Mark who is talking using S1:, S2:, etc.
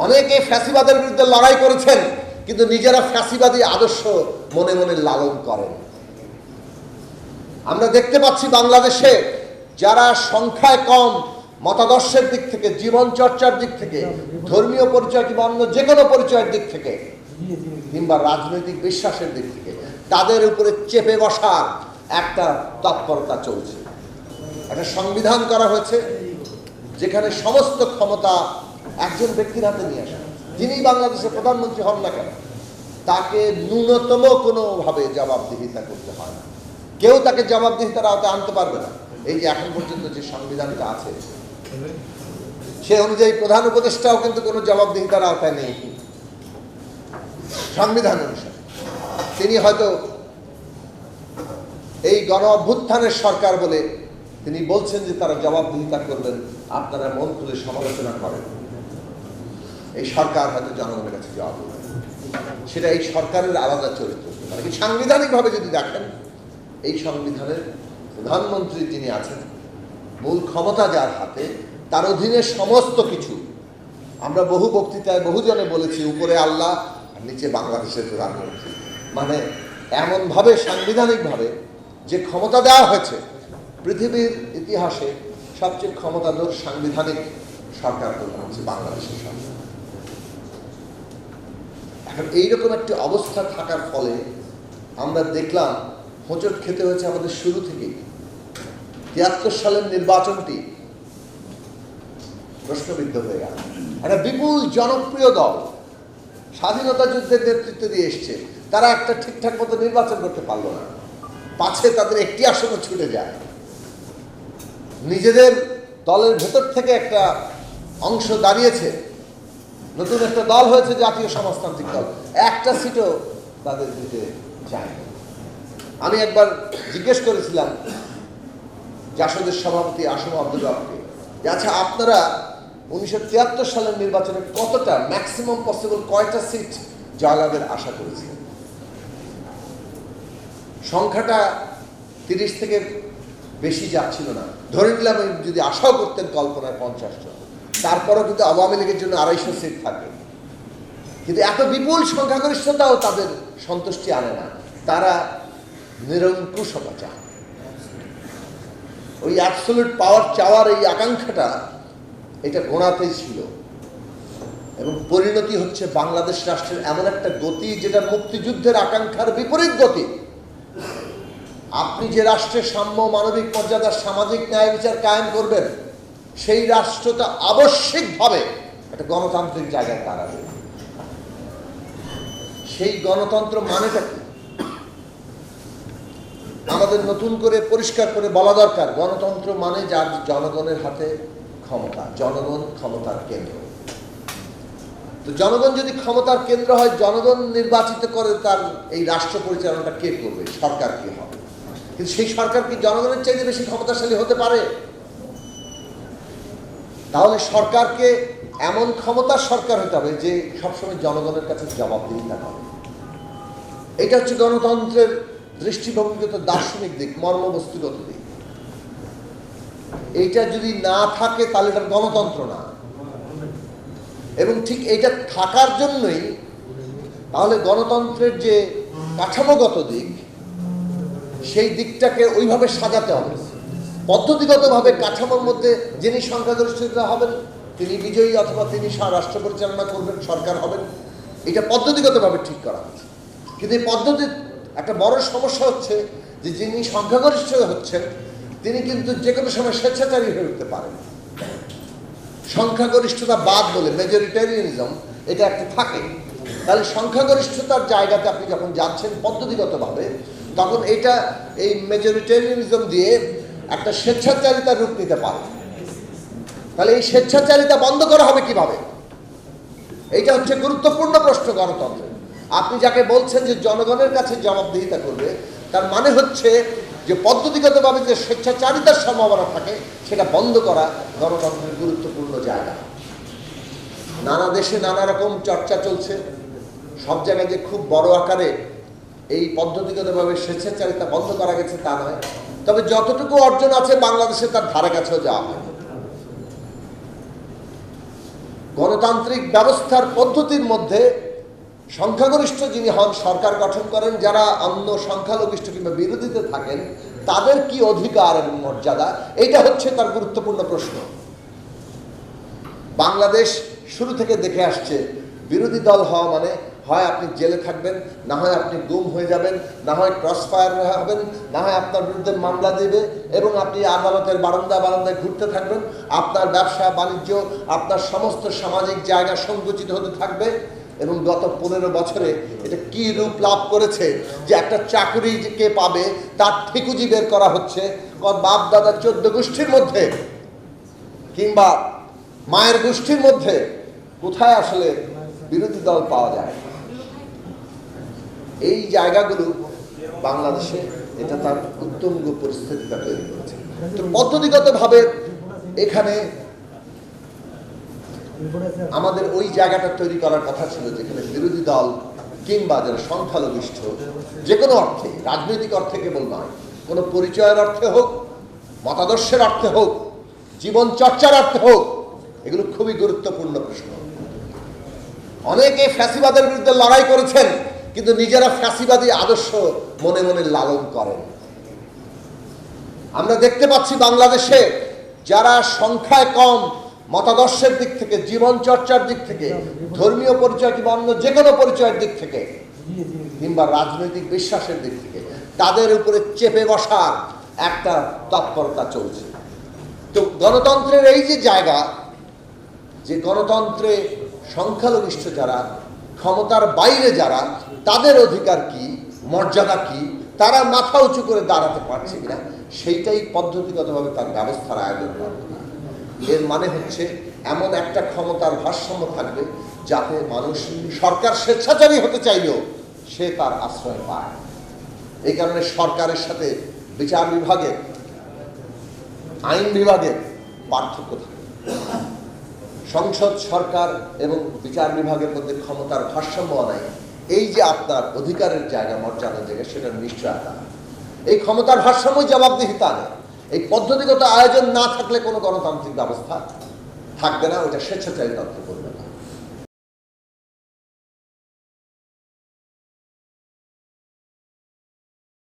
S1: অনেকে ফ্যাসিবাদের বিরুদ্ধে লড়াই করেছেন, কিন্তু নিজেরা ফ্যাসিবাদী আদর্শ মনে মনে লালন করেন। আমরা দেখতে পাচ্ছি বাংলাদেশে যারা সংখ্যায় কম, মতাদর্শের দিক থেকে, জীবন চর্চার দিক থেকে, ধর্মীয় পরিচয় কিংবা অন্য যে কোনো পরিচয়ের দিক থেকে কিংবা রাজনৈতিক বিশ্বাসের দিক থেকে তাদের উপরে চেপে বসার একটা তৎপরতা চলছে। একটা সংবিধান করা হয়েছে যেখানে সমস্ত ক্ষমতা একজন ব্যক্তির হাতে নিয়ে আসে, যিনি বাংলাদেশের প্রধানমন্ত্রী হন না কেন তাকে ন্যূনতম কোনোভাবে জবাবদিহিতা করতে হয় না। কেউ তাকে জবাবদিহিতার আওতায় আনতে পারবে না। এই যে এখন পর্যন্ত যে সংবিধানটা আছে সে অনুযায়ী প্রধান উপদেষ্টাও কিন্তু কোনো জবাবদিহিতার আওতায় নেই সংবিধান অনুসারে। তিনি হয়তো এই গণ অভ্যুত্থানের সরকার বলে তিনি বলছেন যে তারা জবাবদিহিতা করবেন, আপনারা মন খুলে সমালোচনা করেন। এই সরকার হয়তো জনগণের কাছে জবাব দেবে, সেটা এই সরকারের আলাদা চরিত্র। মানে কি সাংবিধানিকভাবে যদি দেখেন, এই সংবিধানের প্রধানমন্ত্রী যিনি আছেন, মূল ক্ষমতা যার হাতে, তার অধীনে সমস্ত কিছু। আমরা বহু বক্তৃতায় বহুজনে বলেছি, উপরে আল্লাহ আর নিচে বাংলাদেশের প্রধানমন্ত্রী। মানে এমনভাবে সাংবিধানিকভাবে যে ক্ষমতা দেওয়া হয়েছে, পৃথিবীর ইতিহাসে সবচেয়ে ক্ষমতাধর সাংবিধানিক সরকার প্রধান হচ্ছে বাংলাদেশের সরকার। এখন এইরকম একটি অবস্থা থাকার ফলে আমরা দেখলাম হোঁচট খেতে হয়েছে আমাদের শুরু থেকেই। ৭৩ সালের নির্বাচনটি প্রশ্নবিদ্ধ হয়ে গেল। একটা বিপুল জনপ্রিয় দল স্বাধীনতা যুদ্ধের নেতৃত্ব দিয়ে এসছে, তারা একটা ঠিকঠাক মতো নির্বাচন করতে পারলো না, পাছে তাদের একটি আসনও ছুটে যায়। নিজেদের দলের ভেতর থেকে একটা অংশ দাঁড়িয়েছে, নতুন একটা দল হয়েছে জাতীয় সমাজতান্ত্রিক দল, একটা সিটও তাদের দিতে চায়। আমি একবার জিজ্ঞেস করেছিলাম জাসদের সভাপতি আসম আব্দুল রবকে, যে আচ্ছা আপনারা 1973 সালের নির্বাচনে কতটা ম্যাক্সিমাম পসিবল কয়টা সিট জয়লাভের আশা করেছিলেন? সংখ্যাটা 30 থেকে বেশি যাচ্ছিল না। ধরে নিলাম যদি আশাও করতেন কল্পনায় 50 জন, তারপরও কিন্তু আওয়ামী লীগের জন্য 250 সিট থাকে। কিন্তু এত বিপুল সংখ্যাগরিষ্ঠতাও তাদের সন্তুষ্টি আনে না, তারা নিরঙ্কুশতা চায়। ওই অ্যাবসলিউট পাওয়ার চাওয়ার এই আকাঙ্ক্ষাটা এটা গোড়াতেই ছিল, এবং পরিণতি হচ্ছে বাংলাদেশ রাষ্ট্রের এমন একটা গতি যেটা মুক্তিযুদ্ধের আকাঙ্ক্ষার বিপরীত গতি। আপনি যে রাষ্ট্রের সাম্য, মানবিক মর্যাদা, সামাজিক ন্যায় বিচার কায়েম করবেন, সেই রাষ্ট্রটা আবশ্যিকভাবে একটা গণতান্ত্রিক জায়গায় দাঁড়াবে। সেই গণতন্ত্র মানেটা কি আমাদের নতুন করে পরিষ্কার করে বলা দরকার। গণতন্ত্র মানে যার জনগণের হাতে ক্ষমতা, জনগণ ক্ষমতার কেন্দ্র। তো জনগণ যদি ক্ষমতার কেন্দ্র হয়, জনগণ নির্বাচিত করে তার এই রাষ্ট্র পরিচালনাটা কে করবে, সরকার কি হবে। কিন্তু সেই সরকার কি জনগণের চাইতে বেশি ক্ষমতাশালী হতে পারে? তাহলে সরকারকে এমন ক্ষমতার সরকার হতে হবে যে সবসময় জনগণের কাছে জবাবদিহিতা করে। এটা হচ্ছে গণতন্ত্রের দৃষ্টিভঙ্গিগত দার্শনিক দিক, মর্মবস্তুগত দিক। এইটা যদি না থাকে তাহলে এটা গণতন্ত্র না। এবং ঠিক এইটা থাকার জন্যই তাহলে গণতন্ত্রের যে কাঠামোগত দিক, সেই দিকটাকে ওইভাবে সাজাতে হবে। পদ্ধতিগতভাবে কাঠামোর মধ্যে যিনি সংখ্যাগরিষ্ঠতা হবেন তিনি বিজয়ী, অথবা তিনি রাষ্ট্র পরিচালনা করবেন, সরকার হবেন, এটা পদ্ধতিগতভাবে ঠিক করা হচ্ছে। কিন্তু এই পদ্ধতির একটা বড় সমস্যা হচ্ছে যে যিনি সংখ্যাগরিষ্ঠ হচ্ছেন তিনি কিন্তু যে কোনো সময় স্বেচ্ছাচারী হয়ে উঠতে পারেন। সংখ্যাগরিষ্ঠতা বাদ বলে মেজরিটেরিয়ানিজম এটা একটা থাকে। তাহলে সংখ্যাগরিষ্ঠতার জায়গাতে আপনি যখন যাচ্ছেন পদ্ধতিগতভাবে, তখন এটা এই মেজরিটেরিয়ানিজম দিয়ে একটা স্বেচ্ছাচারিতার রূপ নিতে পারে। তাহলে এই স্বেচ্ছাচারিতা বন্ধ করা হবে কিভাবে? এইটা হচ্ছে গুরুত্বপূর্ণ প্রশ্ন গণতন্ত্রের। আপনি যাকে বলছেন যে জনগণের কাছে জবাবদিহিতা করবে, তার মানে হচ্ছে যে পদ্ধতিগতভাবে যে স্বেচ্ছাচারিতার সম্ভাবনা থাকে সেটা বন্ধ করা গণতন্ত্রের গুরুত্বপূর্ণ জায়গা। নানা দেশে নানা রকম চর্চা চলছে, সব জায়গায় যে খুব বড় আকারে এই পদ্ধতিগতভাবে স্বেচ্ছাচারিতা বন্ধ করা গেছে তা নয়, তবে যতটুকু অর্জন আছে বাংলাদেশে তার ধারে কাছেও যাওয়া হয়। গণতান্ত্রিক ব্যবস্থার পদ্ধতির মধ্যে সংখ্যাগরিষ্ঠ যিনি হন, সরকার গঠন করেন, যারা অন্য সংখ্যালঘিষ্ঠ কিংবা বিরোধীতে থাকেন তাদের কি অধিকার এবং মর্যাদা, এটা হচ্ছে তার গুরুত্বপূর্ণ প্রশ্ন। বাংলাদেশ শুরু থেকে দেখে আসছে বিরোধী দল হওয়া মানে হয় আপনি জেলে থাকবেন, না হয় আপনি গুম হয়ে যাবেন, না হয় ক্রস ফায়ার হবেন, না হয় আপনার বিরুদ্ধে মামলা দেবে এবং আপনি আদালতের বারান্দায় ঘুরতে থাকবেন। আপনার ব্যবসা বাণিজ্য, আপনার সমস্ত সামাজিক জায়গা সংকুচিত হতে থাকবে। এবং গত 15 বছরে এটা কি রূপ লাভ করেছে যে একটা চাকরি যে কে পাবে তার ঠিকুজি বের করা হচ্ছে। বাপ দাদা 14 গোষ্ঠীর মধ্যে কিংবা মায়ের গোষ্ঠীর মধ্যে কোথায় আসলে বিরোধী দল পাওয়া যায়? এই জায়গাগুলো বাংলাদেশে এটা তার উত্তুঙ্গ পরিস্থিতিটা তৈরি করেছে। তো পদ্ধতিগতভাবে এখানে আমাদের ওই জায়গাটা তৈরি করার কথা ছিল যেখানে বিরোধী দল কিংবা যারা সংখ্যালঘিষ্ঠ যে কোনো অর্থে, রাজনৈতিক অর্থে কেবল নয়, কোনো পরিচয়ের অর্থে হোক, মতাদর্শের অর্থে হোক, জীবন চর্চার অর্থে হোক, এগুলো খুবই গুরুত্বপূর্ণ প্রশ্ন। অনেকে ফ্যাসিবাদের বিরুদ্ধে লড়াই করেছেন কিন্তু নিজেরা ফ্যাসিবাদী আদর্শ মনে মনে লালন করেন। আমরা দেখতে পাচ্ছি বাংলাদেশে যারা সংখ্যায় কম, মতাদর্শের দিক থেকে, জীবন চর্চার দিক থেকে, ধর্মীয় পরিচয় কিংবা অন্য যে কোনো পরিচয়ের দিক থেকে কিংবা রাজনৈতিক বিশ্বাসের দিক থেকে তাদের উপরে চেপে বসার একটা তৎপরতা চলছে। তো গণতন্ত্রের এই যে জায়গা, যে গণতন্ত্রে সংখ্যালঘিষ্ঠ যারা, ক্ষমতার বাইরে যারা, তাদের অধিকার কি, মর্যাদা কি, তারা মাথা উঁচু করে দাঁড়াতে পারছে কিনা, সেইটাই পদ্ধতিগতভাবে তার ব্যবস্থার আয়োজন করা। এর মানে হচ্ছে এমন একটা ক্ষমতার ভারসাম্য থাকবে যাতে মানুষ সরকার স্বেচ্ছাচারী হতে চাইলেও সে তার আশ্রয় পায়। এই কারণে সরকারের সাথে বিচার বিভাগের, আইন বিভাগের পার্থক্য থাকে। সংসদ, সরকার এবং বিচার বিভাগের মধ্যে ক্ষমতার ভারসাম্য নাই, এই যে আপনার অধিকারের জায়গা, মর্যাদার জায়গা, সেটার নিশ্চয়তা। এই ক্ষমতার ভারসাম্য জবাবদিহিতা নেই। এই পদ্ধতিগত আয়োজন না থাকলে কোনো গণতান্ত্রিক ব্যবস্থা থাকবে না, ওটা স্বেচ্ছাচারী তন্ত্র করবে না।